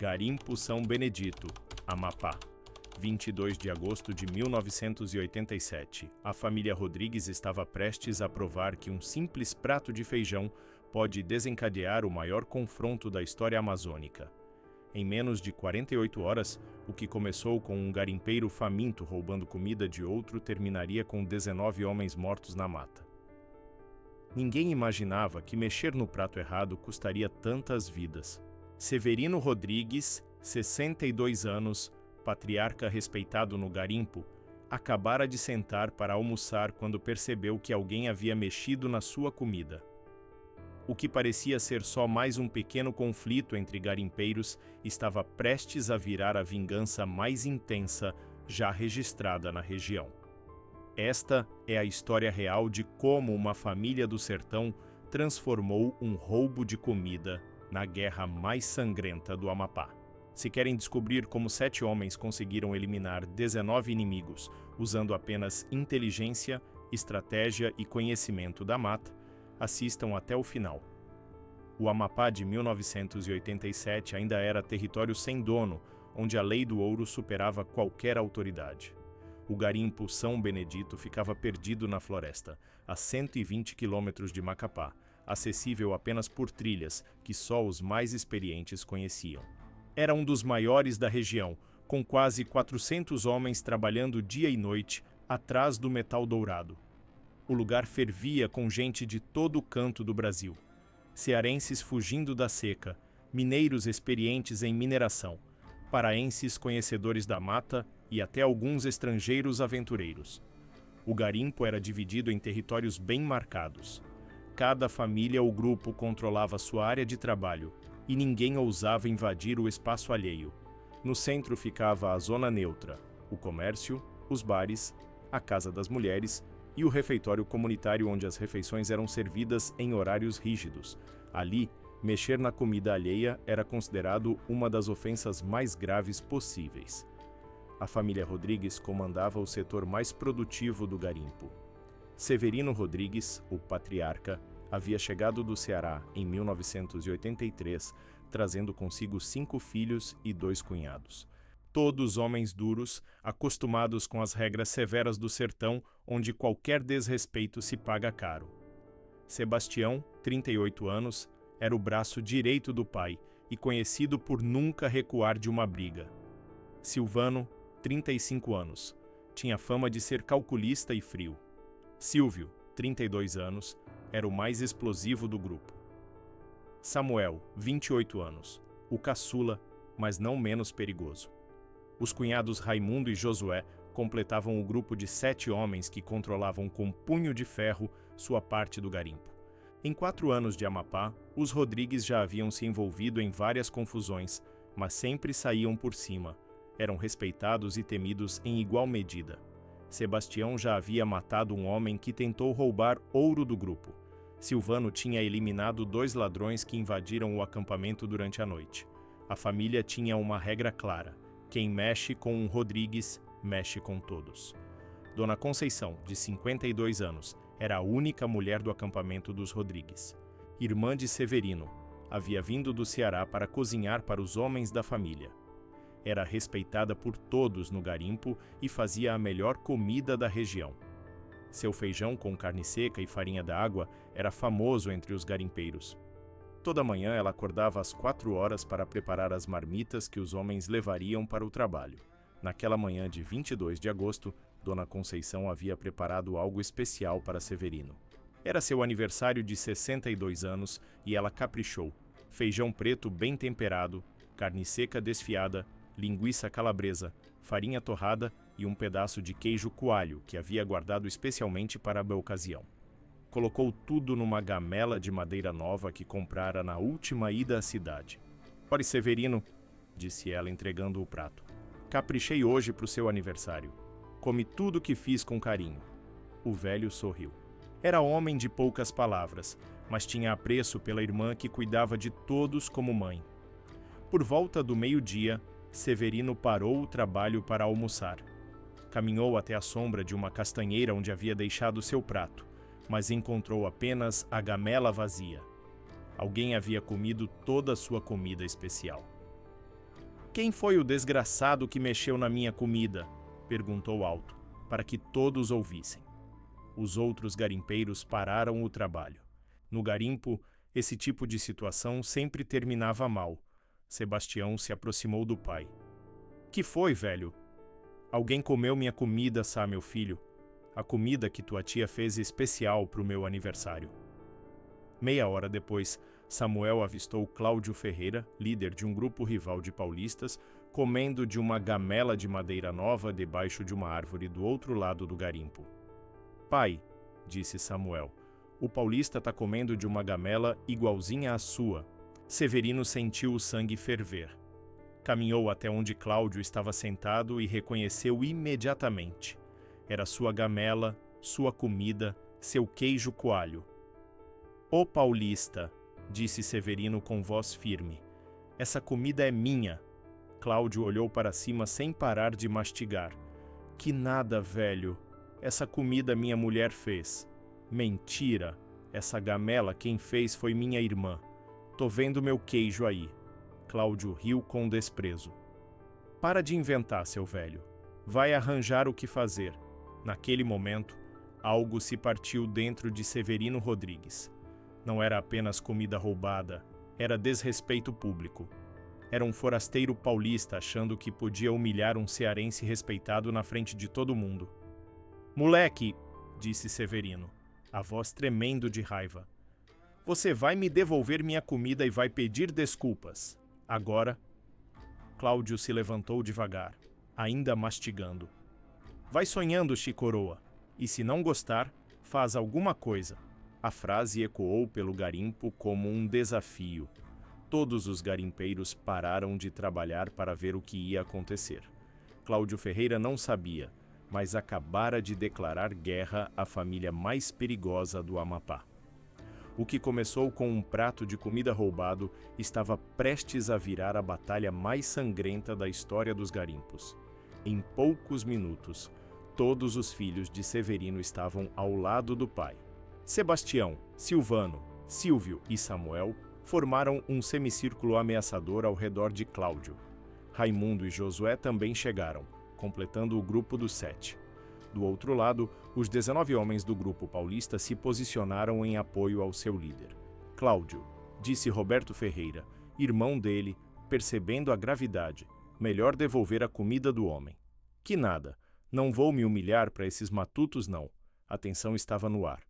Garimpo São Benedito, Amapá. 22 de agosto de 1987. A família Rodrigues estava prestes a provar que um simples prato de feijão pode desencadear o maior confronto da história amazônica. Em menos de 48 horas, o que começou com um garimpeiro faminto roubando comida de outro terminaria com 19 homens mortos na mata. Ninguém imaginava que mexer no prato errado custaria tantas vidas. Severino Rodrigues, 62 anos, patriarca respeitado no garimpo, acabara de sentar para almoçar quando percebeu que alguém havia mexido na sua comida. O que parecia ser só mais um pequeno conflito entre garimpeiros estava prestes a virar a vingança mais intensa já registrada na região. Esta é a história real de como uma família do sertão transformou um roubo de comida na guerra mais sangrenta do Amapá. Se querem descobrir como 7 homens conseguiram eliminar 19 inimigos usando apenas inteligência, estratégia e conhecimento da mata, assistam até o final. O Amapá de 1987 ainda era território sem dono, onde a lei do ouro superava qualquer autoridade. O garimpo São Benedito ficava perdido na floresta, a 120 quilômetros de Macapá, acessível apenas por trilhas que só os mais experientes conheciam. Era um dos maiores da região, com quase 400 homens trabalhando dia e noite atrás do metal dourado. O lugar fervia com gente de todo o canto do Brasil. Cearenses fugindo da seca, mineiros experientes em mineração, paraenses conhecedores da mata e até alguns estrangeiros aventureiros. O garimpo era dividido em territórios bem marcados. Cada família ou grupo controlava sua área de trabalho e ninguém ousava invadir o espaço alheio. No centro ficava a zona neutra, o comércio, os bares, a casa das mulheres e o refeitório comunitário onde as refeições eram servidas em horários rígidos. Ali, mexer na comida alheia era considerado uma das ofensas mais graves possíveis. A família Rodrigues comandava o setor mais produtivo do garimpo. Severino Rodrigues, o patriarca, havia chegado do Ceará em 1983, trazendo consigo 5 filhos e 2 cunhados. Todos homens duros, acostumados com as regras severas do sertão, onde qualquer desrespeito se paga caro. Sebastião, 38 anos, era o braço direito do pai e conhecido por nunca recuar de uma briga. Silvano, 35 anos, tinha fama de ser calculista e frio. Silvio, 32 anos, era o mais explosivo do grupo. Samuel, 28 anos, o caçula, mas não menos perigoso. Os cunhados Raimundo e Josué completavam o grupo de 7 homens que controlavam com punho de ferro sua parte do garimpo. Em 4 anos de Amapá, os Rodrigues já haviam se envolvido em várias confusões, mas sempre saíam por cima. Eram respeitados e temidos em igual medida. Sebastião já havia matado um homem que tentou roubar ouro do grupo. Silvano tinha eliminado 2 ladrões que invadiram o acampamento durante a noite. A família tinha uma regra clara: quem mexe com um Rodrigues, mexe com todos. Dona Conceição, de 52 anos, era a única mulher do acampamento dos Rodrigues. Irmã de Severino, havia vindo do Ceará para cozinhar para os homens da família. Era respeitada por todos no garimpo e fazia a melhor comida da região. Seu feijão com carne seca e farinha d'água era famoso entre os garimpeiros. Toda manhã ela acordava às 4 horas para preparar as marmitas que os homens levariam para o trabalho. Naquela manhã de 22 de agosto, Dona Conceição havia preparado algo especial para Severino. Era seu aniversário de 62 anos e ela caprichou: feijão preto bem temperado, carne seca desfiada, linguiça calabresa, farinha torrada e um pedaço de queijo coalho que havia guardado especialmente para a ocasião. Colocou tudo numa gamela de madeira nova que comprara na última ida à cidade. "Ore, Severino", disse ela entregando o prato. "Caprichei hoje para o seu aniversário. Come tudo que fiz com carinho." O velho sorriu. Era homem de poucas palavras, mas tinha apreço pela irmã que cuidava de todos como mãe. Por volta do meio-dia, Severino parou o trabalho para almoçar. Caminhou até a sombra de uma castanheira onde havia deixado seu prato, mas encontrou apenas a gamela vazia. Alguém havia comido toda a sua comida especial. Quem foi o desgraçado que mexeu na minha comida? Perguntou alto, para que todos ouvissem. Os outros garimpeiros pararam o trabalho. No garimpo, esse tipo de situação sempre terminava mal. Sebastião se aproximou do pai. Que foi, velho? Alguém comeu minha comida, meu filho. A comida que tua tia fez especial para o meu aniversário. Meia hora depois, Samuel avistou Cláudio Ferreira, líder de um grupo rival de paulistas, comendo de uma gamela de madeira nova debaixo de uma árvore do outro lado do garimpo. Pai, disse Samuel, o paulista está comendo de uma gamela igualzinha à sua. Severino sentiu o sangue ferver. Caminhou até onde Cláudio estava sentado e reconheceu imediatamente. Era sua gamela, sua comida, seu queijo coalho. Ô paulista, disse Severino com voz firme, essa comida é minha. Cláudio olhou para cima sem parar de mastigar. Que nada, velho. Essa comida minha mulher fez. Mentira. Essa gamela quem fez foi minha irmã. Tô vendo meu queijo aí. Cláudio riu com desprezo. Para de inventar, seu velho. Vai arranjar o que fazer. Naquele momento, algo se partiu dentro de Severino Rodrigues. Não era apenas comida roubada, era desrespeito público. Era um forasteiro paulista achando que podia humilhar um cearense respeitado na frente de todo mundo. Moleque, disse Severino, a voz tremendo de raiva. Você vai me devolver minha comida e vai pedir desculpas. Agora... Cláudio se levantou devagar, ainda mastigando. Vai sonhando, Chicoroa, e se não gostar, faz alguma coisa. A frase ecoou pelo garimpo como um desafio. Todos os garimpeiros pararam de trabalhar para ver o que ia acontecer. Cláudio Ferreira não sabia, mas acabara de declarar guerra à família mais perigosa do Amapá. O que começou com um prato de comida roubado estava prestes a virar a batalha mais sangrenta da história dos garimpos. Em poucos minutos, todos os filhos de Severino estavam ao lado do pai. Sebastião, Silvano, Silvio e Samuel formaram um semicírculo ameaçador ao redor de Cláudio. Raimundo e Josué também chegaram, completando o grupo dos 7. Do outro lado, os 19 homens do grupo paulista se posicionaram em apoio ao seu líder. Cláudio, disse Roberto Ferreira, irmão dele, percebendo a gravidade, melhor devolver a comida do homem. Que nada, não vou me humilhar para esses matutos não. A tensão estava no ar.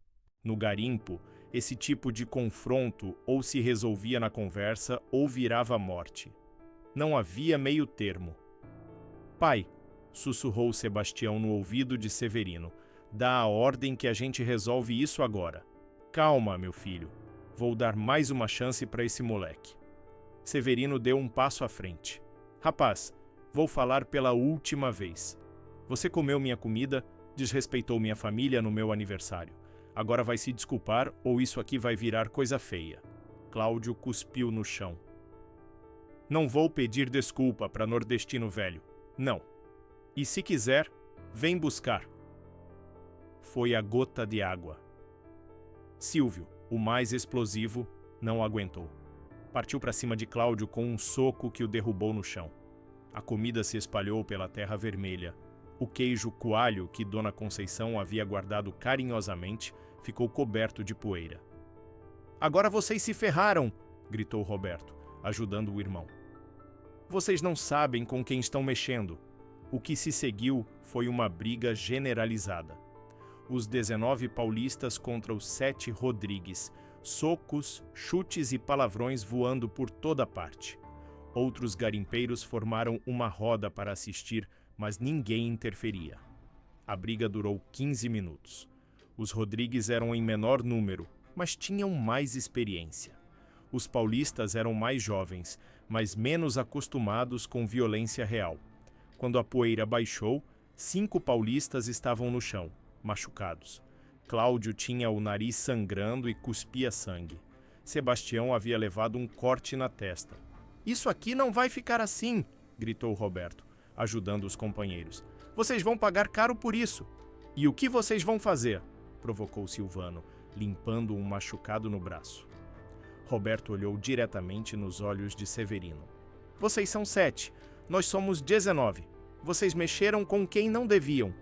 No garimpo, esse tipo de confronto ou se resolvia na conversa ou virava morte. Não havia meio termo. Pai, sussurrou Sebastião no ouvido de Severino, dá a ordem que a gente resolve isso agora. Calma, meu filho. Vou dar mais uma chance para esse moleque. Severino deu um passo à frente. Rapaz, vou falar pela última vez. Você comeu minha comida, desrespeitou minha família no meu aniversário. Agora vai se desculpar ou isso aqui vai virar coisa feia. Cláudio cuspiu no chão. Não vou pedir desculpa para nordestino velho. Não. E se quiser, vem buscar. Foi a gota de água. Silvio, o mais explosivo, não aguentou. Partiu para cima de Cláudio com um soco que o derrubou no chão. A comida se espalhou pela terra vermelha. O queijo coalho que Dona Conceição havia guardado carinhosamente ficou coberto de poeira. Agora vocês se ferraram, gritou Roberto, ajudando o irmão. Vocês não sabem com quem estão mexendo. O que se seguiu foi uma briga generalizada. Os 19 paulistas contra os 7 Rodrigues, socos, chutes e palavrões voando por toda parte. Outros garimpeiros formaram uma roda para assistir, mas ninguém interferia. A briga durou 15 minutos. Os Rodrigues eram em menor número, mas tinham mais experiência. Os paulistas eram mais jovens, mas menos acostumados com violência real. Quando a poeira baixou, 5 paulistas estavam no chão, machucados. Cláudio tinha o nariz sangrando e cuspia sangue. Sebastião havia levado um corte na testa. Isso aqui não vai ficar assim, gritou Roberto, ajudando os companheiros. Vocês vão pagar caro por isso. E o que vocês vão fazer? Provocou Silvano, limpando um machucado no braço. Roberto olhou diretamente nos olhos de Severino. Vocês são 7. Nós somos 19. Vocês mexeram com quem não deviam.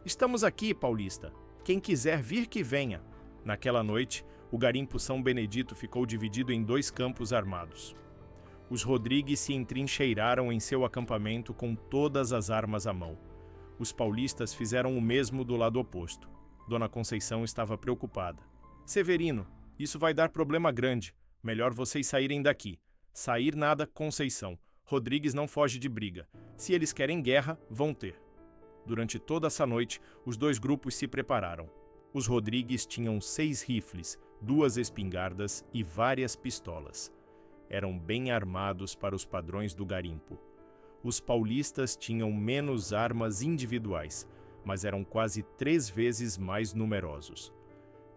Estamos aqui, Paulista. Quem quiser vir, que venha. Naquela noite, o garimpo São Benedito ficou dividido em 2 campos armados. Os Rodrigues se entrincheiraram em seu acampamento com todas as armas à mão. Os paulistas fizeram o mesmo do lado oposto. Dona Conceição estava preocupada. Severino, isso vai dar problema grande. Melhor vocês saírem daqui. Sair nada, Conceição. Rodrigues não foge de briga. Se eles querem guerra, vão ter. Durante toda essa noite, os 2 grupos se prepararam. Os Rodrigues tinham 6 rifles, 2 espingardas e várias pistolas. Eram bem armados para os padrões do garimpo. Os paulistas tinham menos armas individuais, mas eram quase 3 vezes mais numerosos.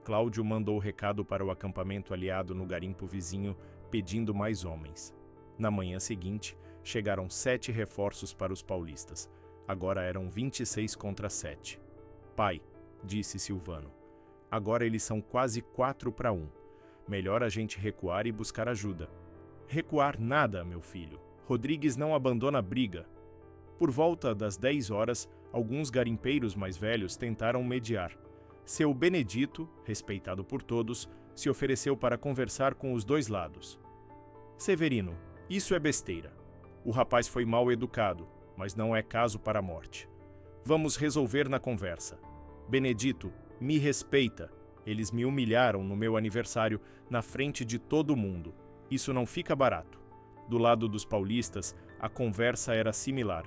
Cláudio mandou recado para o acampamento aliado no garimpo vizinho, pedindo mais homens. Na manhã seguinte, chegaram 7 reforços para os paulistas. Agora eram 26 contra 7. Pai, disse Silvano, agora eles são quase 4 para 1. Melhor a gente recuar e buscar ajuda. Recuar nada, meu filho. Rodrigues não abandona a briga. Por volta das 10 horas, alguns garimpeiros mais velhos tentaram mediar. Seu Benedito, respeitado por todos, se ofereceu para conversar com os 2 lados. Severino, isso é besteira. O rapaz foi mal educado, mas não é caso para a morte. Vamos resolver na conversa. Benedito, me respeita. Eles me humilharam no meu aniversário na frente de todo mundo. Isso não fica barato. Do lado dos paulistas, a conversa era similar.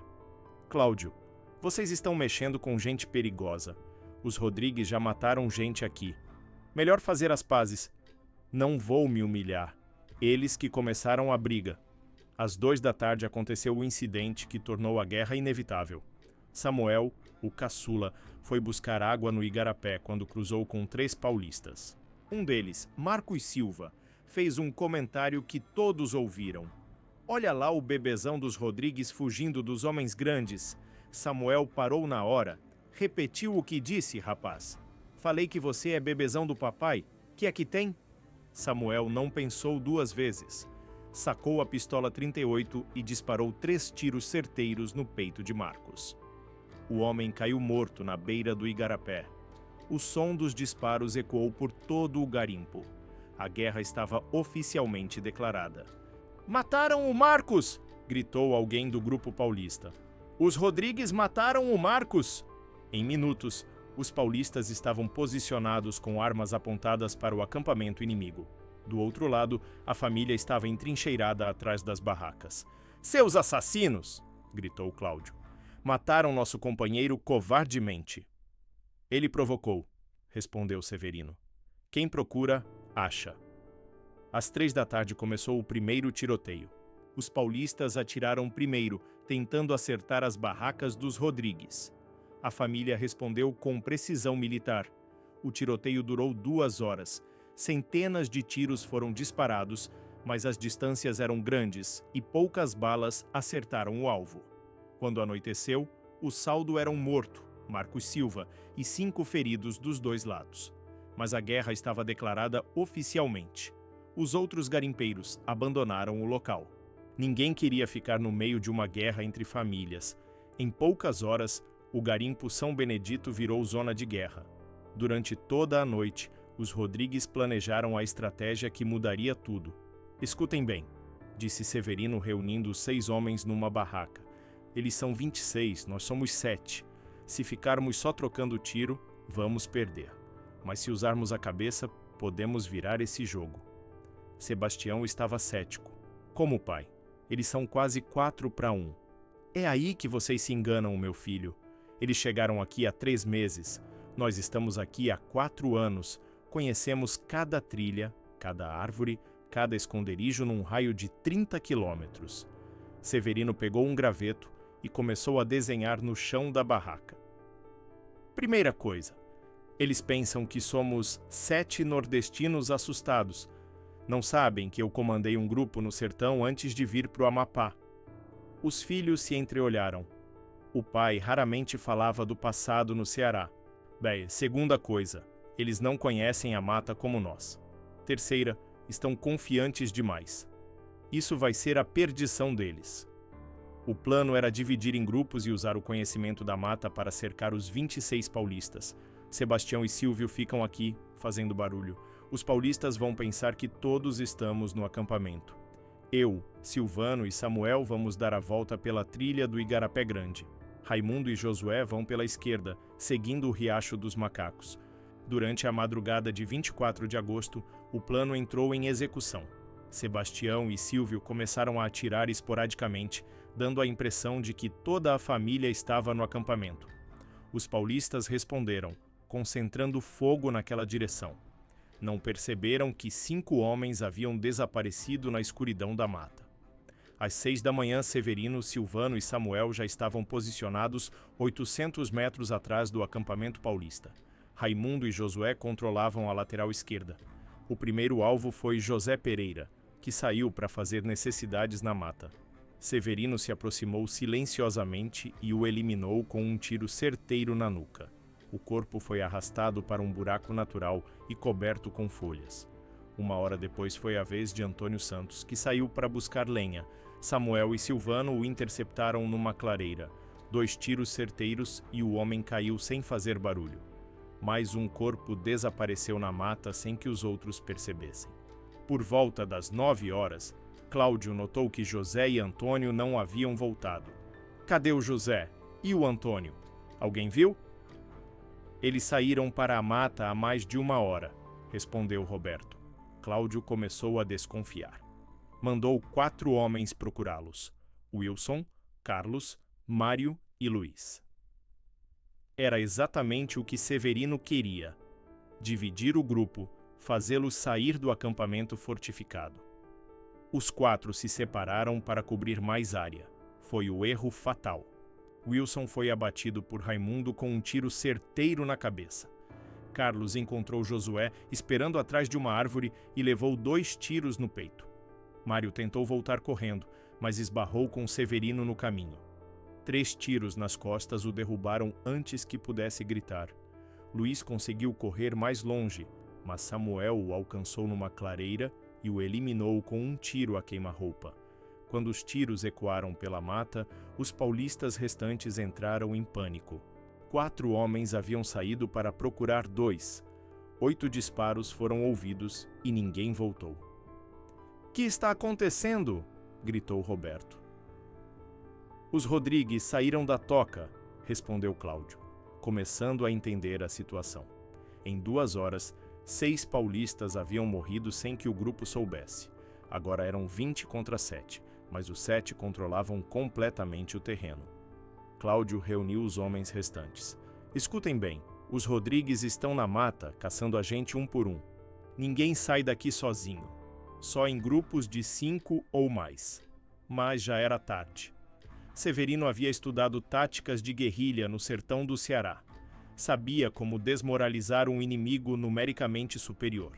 Cláudio, vocês estão mexendo com gente perigosa. Os Rodrigues já mataram gente aqui. Melhor fazer as pazes. Não vou me humilhar. Eles que começaram a briga. Às 2 da tarde aconteceu o incidente que tornou a guerra inevitável. Samuel, o caçula, foi buscar água no igarapé quando cruzou com 3 paulistas. Um deles, Marcos Silva, fez um comentário que todos ouviram. Olha lá o bebezão dos Rodrigues fugindo dos homens grandes. Samuel parou na hora. Repetiu o que disse, rapaz. Falei que você é bebezão do papai. Que é que tem? Samuel não pensou 2 vezes. Sacou a pistola 38 e disparou 3 tiros certeiros no peito de Marcos. O homem caiu morto na beira do igarapé. O som dos disparos ecoou por todo o garimpo. A guerra estava oficialmente declarada. Mataram o Marcos! Gritou alguém do grupo paulista. Os Rodrigues mataram o Marcos! Em minutos, os paulistas estavam posicionados com armas apontadas para o acampamento inimigo. Do outro lado, a família estava entrincheirada atrás das barracas. Seus assassinos! Gritou Cláudio. Mataram nosso companheiro covardemente. Ele provocou, respondeu Severino. Quem procura, acha. Às 3 da tarde começou o primeiro tiroteio. Os paulistas atiraram primeiro, tentando acertar as barracas dos Rodrigues. A família respondeu com precisão militar. O tiroteio durou 2 horas. Centenas de tiros foram disparados, mas as distâncias eram grandes e poucas balas acertaram o alvo. Quando anoiteceu, o saldo era um morto, Marcos Silva, e 5 feridos dos 2 lados. Mas a guerra estava declarada oficialmente. Os outros garimpeiros abandonaram o local. Ninguém queria ficar no meio de uma guerra entre famílias. Em poucas horas, o garimpo São Benedito virou zona de guerra. Durante toda a noite, os Rodrigues planejaram a estratégia que mudaria tudo. Escutem bem, disse Severino reunindo 6 homens numa barraca. Eles são 26, nós somos 7. Se ficarmos só trocando tiro, vamos perder. Mas se usarmos a cabeça, podemos virar esse jogo. Sebastião estava cético. Como pai? Eles são quase 4 para 1. É aí que vocês se enganam, meu filho. Eles chegaram aqui há 3 meses. Nós estamos aqui há 4 anos. Conhecemos cada trilha, cada árvore, cada esconderijo num raio de 30 quilômetros. Severino pegou um graveto e começou a desenhar no chão da barraca. Primeira coisa, eles pensam que somos 7 nordestinos assustados. Não sabem que eu comandei um grupo no sertão antes de vir para o Amapá. Os filhos se entreolharam. O pai raramente falava do passado no Ceará. Bem, segunda coisa, eles não conhecem a mata como nós. Terceira, estão confiantes demais. Isso vai ser a perdição deles. O plano era dividir em grupos e usar o conhecimento da mata para cercar os 26 paulistas. Sebastião e Silvio ficam aqui, fazendo barulho. Os paulistas vão pensar que todos estamos no acampamento. Eu, Silvano e Samuel vamos dar a volta pela trilha do Igarapé Grande. Raimundo e Josué vão pela esquerda, seguindo o Riacho dos Macacos. Durante a madrugada de 24 de agosto, o plano entrou em execução. Sebastião e Silvio começaram a atirar esporadicamente, dando a impressão de que toda a família estava no acampamento. Os paulistas responderam, concentrando fogo naquela direção. Não perceberam que 5 homens haviam desaparecido na escuridão da mata. Às 6 da manhã, Severino, Silvano e Samuel já estavam posicionados 800 metros atrás do acampamento paulista. Raimundo e Josué controlavam a lateral esquerda. O primeiro alvo foi José Pereira, que saiu para fazer necessidades na mata. Severino se aproximou silenciosamente e o eliminou com um tiro certeiro na nuca. O corpo foi arrastado para um buraco natural e coberto com folhas. 1 hora depois foi a vez de Antônio Santos, que saiu para buscar lenha. Samuel e Silvano o interceptaram numa clareira. 2 tiros certeiros e o homem caiu sem fazer barulho. Mais um corpo desapareceu na mata sem que os outros percebessem. Por volta das 9 horas, Cláudio notou que José e Antônio não haviam voltado. Cadê o José? E o Antônio? Alguém viu? Eles saíram para a mata há mais de 1 hora, respondeu Roberto. Cláudio começou a desconfiar. Mandou 4 homens procurá-los: Wilson, Carlos, Mário e Luiz. Era exatamente o que Severino queria: dividir o grupo, fazê-los sair do acampamento fortificado. Os 4 se separaram para cobrir mais área. Foi o erro fatal. Wilson foi abatido por Raimundo com um tiro certeiro na cabeça. Carlos encontrou Josué esperando atrás de uma árvore e levou 2 tiros no peito. Mário tentou voltar correndo, mas esbarrou com Severino no caminho. 3 tiros nas costas o derrubaram antes que pudesse gritar. Luiz conseguiu correr mais longe, mas Samuel o alcançou numa clareira e o eliminou com um tiro a queima-roupa. Quando os tiros ecoaram pela mata, os paulistas restantes entraram em pânico. 4 homens haviam saído para procurar 2. 8 disparos foram ouvidos e ninguém voltou. — Que está acontecendo? Gritou Roberto. Os Rodrigues saíram da toca, respondeu Cláudio, começando a entender a situação. Em 2 horas, 6 paulistas haviam morrido sem que o grupo soubesse. Agora eram 20 contra 7, mas os 7 controlavam completamente o terreno. Cláudio reuniu os homens restantes. Escutem bem, os Rodrigues estão na mata, caçando a gente um por um. Ninguém sai daqui sozinho, só em grupos de 5 ou mais. Mas já era tarde. Severino havia estudado táticas de guerrilha no sertão do Ceará. Sabia como desmoralizar um inimigo numericamente superior.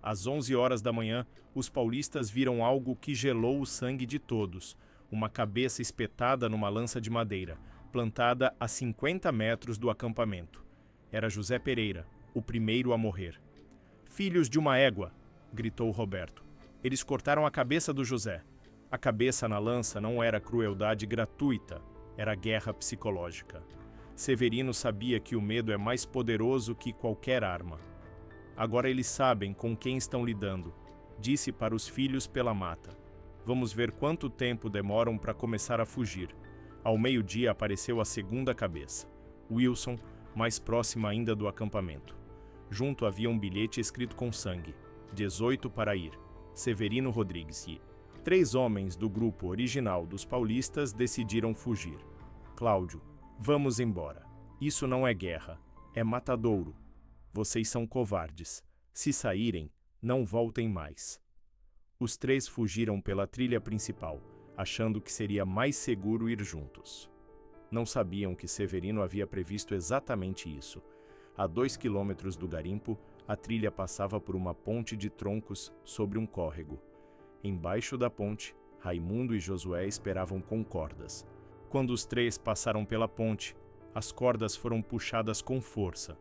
Às 11 horas da manhã, os paulistas viram algo que gelou o sangue de todos: uma cabeça espetada numa lança de madeira, plantada a 50 metros do acampamento. Era José Pereira, o primeiro a morrer. — Filhos de uma égua! Gritou Roberto. Eles cortaram a cabeça do José. A cabeça na lança não era crueldade gratuita, era guerra psicológica. Severino sabia que o medo é mais poderoso que qualquer arma. Agora eles sabem com quem estão lidando, disse para os filhos pela mata. Vamos ver quanto tempo demoram para começar a fugir. Ao meio-dia apareceu a segunda cabeça. Wilson, mais próxima ainda do acampamento. Junto havia um bilhete escrito com sangue: 18 para ir. Severino Rodrigues e 3 homens do grupo original dos paulistas decidiram fugir. Cláudio: vamos embora. Isso não é guerra, é matadouro. Vocês são covardes. Se saírem, não voltem mais. Os 3 fugiram pela trilha principal, achando que seria mais seguro ir juntos. Não sabiam que Severino havia previsto exatamente isso. A 2 quilômetros do garimpo, a trilha passava por uma ponte de troncos sobre um córrego. Embaixo da ponte, Raimundo e Josué esperavam com cordas. Quando os 3 passaram pela ponte, as cordas foram puxadas com força.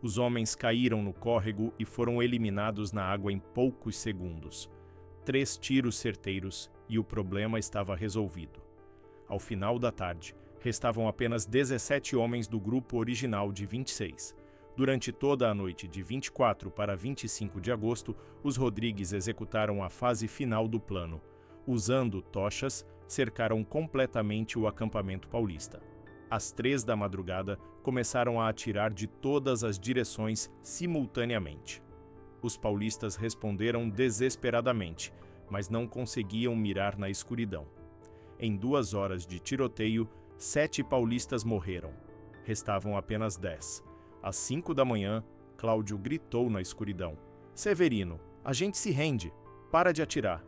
Os homens caíram no córrego e foram eliminados na água em poucos segundos. 3 tiros certeiros e o problema estava resolvido. Ao final da tarde, restavam apenas 17 homens do grupo original de 26. Durante toda a noite de 24 para 25 de agosto, os Rodrigues executaram a fase final do plano. Usando tochas, cercaram completamente o acampamento paulista. Às 3 da madrugada, começaram a atirar de todas as direções simultaneamente. Os paulistas responderam desesperadamente, mas não conseguiam mirar na escuridão. Em 2 horas de tiroteio, 7 paulistas morreram. Restavam apenas 10. Às 5 da manhã, Cláudio gritou na escuridão: "Severino, a gente se rende. Para de atirar."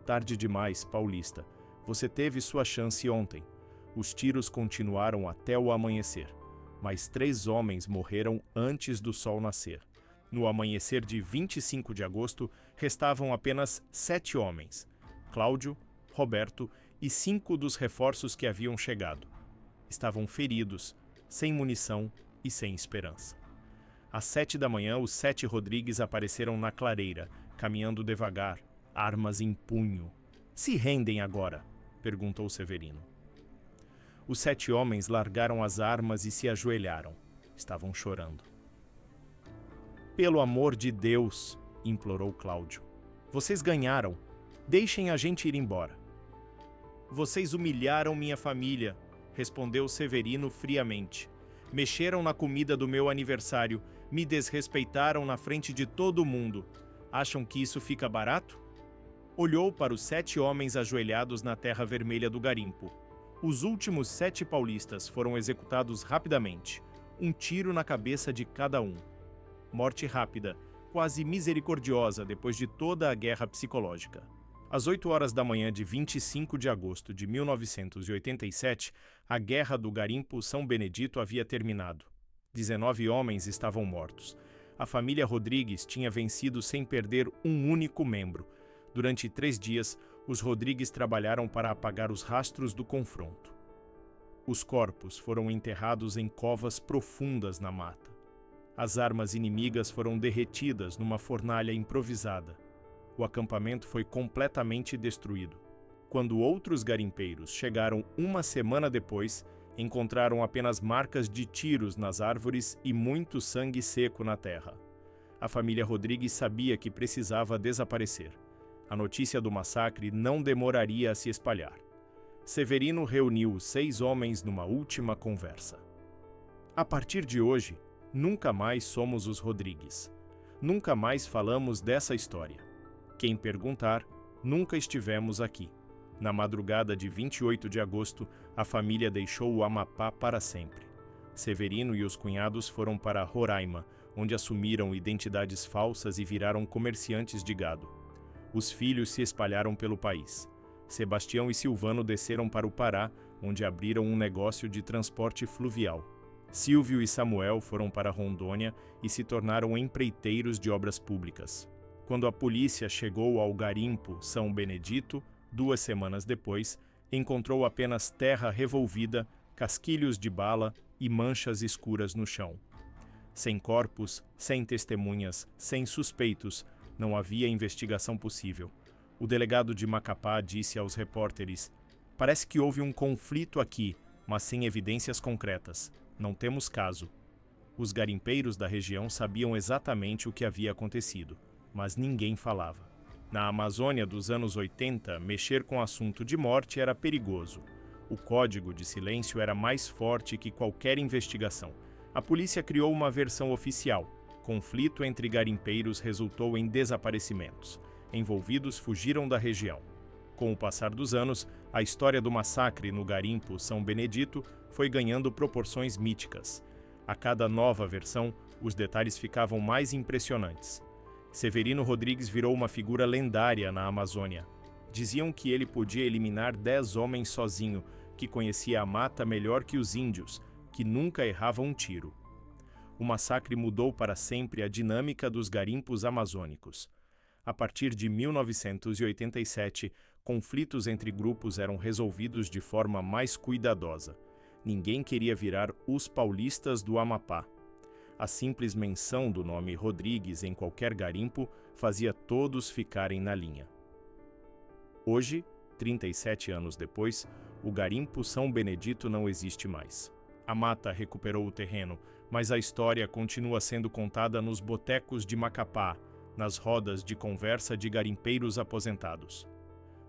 Tarde demais, paulista. Você teve sua chance ontem. Os tiros continuaram até o amanhecer. Mas 3 homens morreram antes do sol nascer. No amanhecer de 25 de agosto, restavam apenas 7 homens: Cláudio, Roberto e 5 dos reforços que haviam chegado. Estavam feridos, sem munição e sem esperança. Às 7 da manhã, os 7 Rodrigues apareceram na clareira, caminhando devagar, armas em punho. "Se rendem agora?" perguntou Severino. Os 7 homens largaram as armas e se ajoelharam. Estavam chorando. "Pelo amor de Deus", implorou Cláudio. "Vocês ganharam. Deixem a gente ir embora." "Vocês humilharam minha família", respondeu Severino friamente. "Mexeram na comida do meu aniversário, me desrespeitaram na frente de todo mundo. Acham que isso fica barato?" Olhou para os 7 homens ajoelhados na terra vermelha do garimpo. Os últimos 7 paulistas foram executados rapidamente, um tiro na cabeça de cada um. Morte rápida, quase misericordiosa depois de toda a guerra psicológica. Às 8 horas da manhã de 25 de agosto de 1987, a Guerra do Garimpo São Benedito havia terminado. 19 homens estavam mortos. A família Rodrigues tinha vencido sem perder um único membro. Durante 3 dias, os Rodrigues trabalharam para apagar os rastros do confronto. Os corpos foram enterrados em covas profundas na mata. As armas inimigas foram derretidas numa fornalha improvisada. O acampamento foi completamente destruído. Quando outros garimpeiros chegaram uma semana depois, encontraram apenas marcas de tiros nas árvores e muito sangue seco na terra. A família Rodrigues sabia que precisava desaparecer. A notícia do massacre não demoraria a se espalhar. Severino reuniu os 6 homens numa última conversa. "A partir de hoje, nunca mais somos os Rodrigues. Nunca mais falamos dessa história. Quem perguntar, nunca estivemos aqui." Na madrugada de 28 de agosto, a família deixou o Amapá para sempre. Severino e os cunhados foram para Roraima, onde assumiram identidades falsas e viraram comerciantes de gado. Os filhos se espalharam pelo país. Sebastião e Silvano desceram para o Pará, onde abriram um negócio de transporte fluvial. Silvio e Samuel foram para Rondônia e se tornaram empreiteiros de obras públicas. Quando a polícia chegou ao garimpo São Benedito, 2 semanas depois, encontrou apenas terra revolvida, casquilhos de bala e manchas escuras no chão. Sem corpos, sem testemunhas, sem suspeitos, não havia investigação possível. O delegado de Macapá disse aos repórteres: "Parece que houve um conflito aqui, mas sem evidências concretas. Não temos caso." Os garimpeiros da região sabiam exatamente o que havia acontecido, mas ninguém falava. Na Amazônia dos anos 80, mexer com assunto de morte era perigoso. O código de silêncio era mais forte que qualquer investigação. A polícia criou uma versão oficial. Conflito entre garimpeiros resultou em desaparecimentos. Envolvidos fugiram da região. Com o passar dos anos, a história do massacre no garimpo São Benedito foi ganhando proporções míticas. A cada nova versão, os detalhes ficavam mais impressionantes. Severino Rodrigues virou uma figura lendária na Amazônia. Diziam que ele podia eliminar 10 homens sozinho, que conhecia a mata melhor que os índios, que nunca errava um tiro. O massacre mudou para sempre a dinâmica dos garimpos amazônicos. A partir de 1987, conflitos entre grupos eram resolvidos de forma mais cuidadosa. Ninguém queria virar os paulistas do Amapá. A simples menção do nome Rodrigues em qualquer garimpo fazia todos ficarem na linha. Hoje, 37 anos depois, O garimpo São Benedito não existe mais. A mata recuperou o terreno, mas a história continua sendo contada nos botecos de Macapá, nas rodas de conversa de garimpeiros aposentados.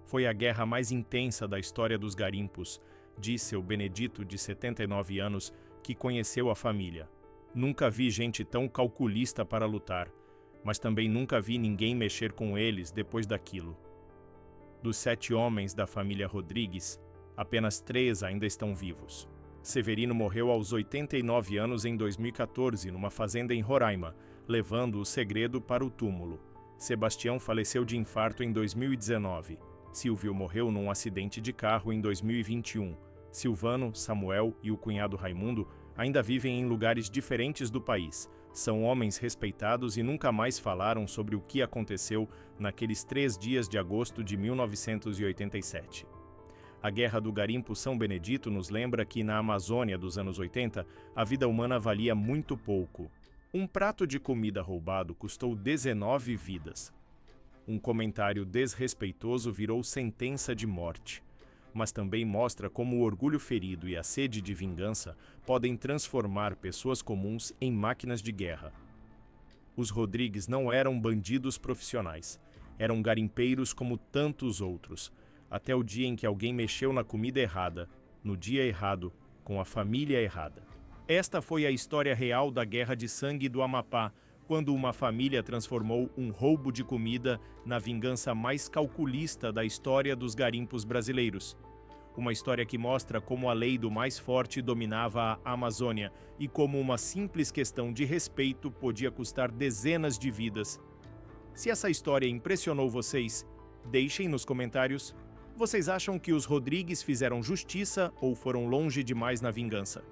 Foi a guerra mais intensa da história dos garimpos, disse o Benedito, de 79 anos, que conheceu a família. Nunca vi gente tão calculista para lutar, mas também nunca vi ninguém mexer com eles depois daquilo. Dos 7 homens da família Rodrigues, apenas 3 ainda estão vivos. Severino morreu aos 89 anos em 2014, numa fazenda em Roraima, levando o segredo para o túmulo. Sebastião faleceu de infarto em 2019. Silvio morreu num acidente de carro em 2021. Silvano, Samuel e o cunhado Raimundo ainda vivem em lugares diferentes do país. São homens respeitados e nunca mais falaram sobre o que aconteceu naqueles 3 dias de agosto de 1987. A Guerra do Garimpo São Benedito nos lembra que na Amazônia dos anos 80, a vida humana valia muito pouco. Um prato de comida roubado custou 19 vidas. Um comentário desrespeitoso virou sentença de morte. Mas também mostra como o orgulho ferido e a sede de vingança podem transformar pessoas comuns em máquinas de guerra. Os Rodrigues não eram bandidos profissionais. Eram garimpeiros como tantos outros, até o dia em que alguém mexeu na comida errada, no dia errado, com a família errada. Esta foi a história real da Guerra de Sangue do Amapá, quando uma família transformou um roubo de comida na vingança mais calculista da história dos garimpos brasileiros. Uma história que mostra como a lei do mais forte dominava a Amazônia e como uma simples questão de respeito podia custar dezenas de vidas. Se essa história impressionou vocês, deixem nos comentários. Vocês acham que os Rodrigues fizeram justiça ou foram longe demais na vingança?